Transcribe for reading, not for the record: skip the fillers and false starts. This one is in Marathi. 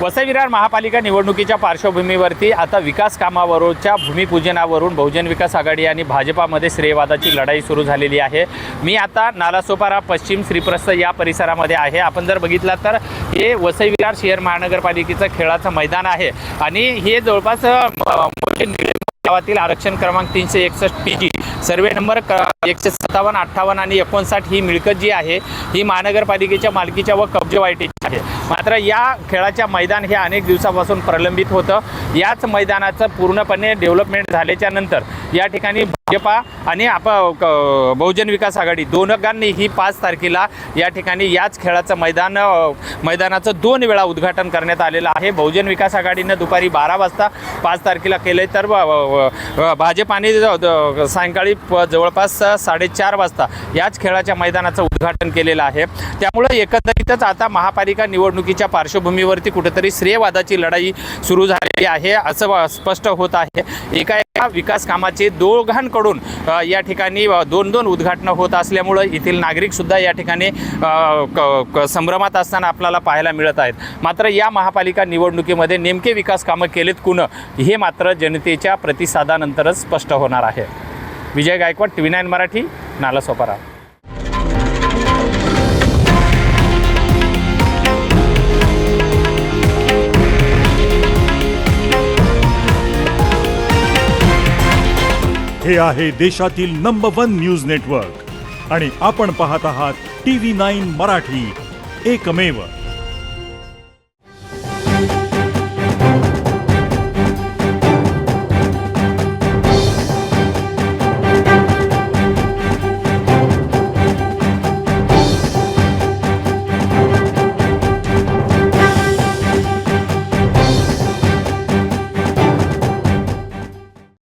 वसई विरार महापालिका निवडणुकीच्या पार्श्वभूमीवरती आता विकास कामावरच्या भूमिपूजनावरून बहुजन विकास आघाडी आणि भाजपामध्ये श्रेयवादाची लढाई सुरू झालेली आहे। मी आता नालासोपारा पश्चिम श्रीप्रस्थ या परिसरामध्ये आहे। आपण जर बघितला तर हे वसई विरार शहर महानगरपालिकेचं खेळाचं मैदान आहे आणि हे जवळपास गावातील आरक्षण क्रमांक 361 PG सर्वे नंबर 157, 58 आणि 59 ही मिळकत जी आहे ही महानगरपालिकेच्या मालकीच्या व कब्जे वाईटीची आहे। मात्र या खेळाच्या मैदान हे अनेक दिवसापासून प्रलंबित होतं। याच मैदानाचं पूर्णपणे डेव्हलपमेंट झाल्याच्या नंतर या ठिकाणी भाजपा आणि बहुजन विकास आघाडी दोघांनी ही 5 तारखेला या ठिकाणी याच खेळाचं मैदानाचं 2 वेळा उद्घाटन करण्यात आलेलं आहे। बहुजन विकास आघाडीनं दुपारी 12 वाजता 5 तारखेला केले तर भाजपाने सायंकाळी जवळपास 4:30 वाजता याच खेळाच्या मैदानाचं उद्घाटन केलेलं आहे। त्यामुळे एकंदरीतच आता महापालिका निवडणुकीच्या पार्श्वभूमीवरती कुठेतरी श्रेयवादाची लढाई सुरू झालेली आहे असं स्पष्ट होत आहे। एका विकास कामाचे दोघांकडून या ठिकाणी 2-2 उद्घाटनं होत असल्यामुळे येथील नागरिकसुद्धा या ठिकाणी संभ्रमात असताना आपल्याला पाहायला मिळत आहेत। मात्र या महापालिका निवडणुकीमध्ये नेमके विकास कामं केलेत कुण हे मात्र जनतेच्या प्रतिसादानंतरच स्पष्ट होणार आहे। विजय गायकवाड, TV9 मराठी, नालासोपारा। हे आहे देशातील नंबर 1 न्यूज नेटवर्क आणि आपण पाहत आहात TV9 मराठी, एकमेव।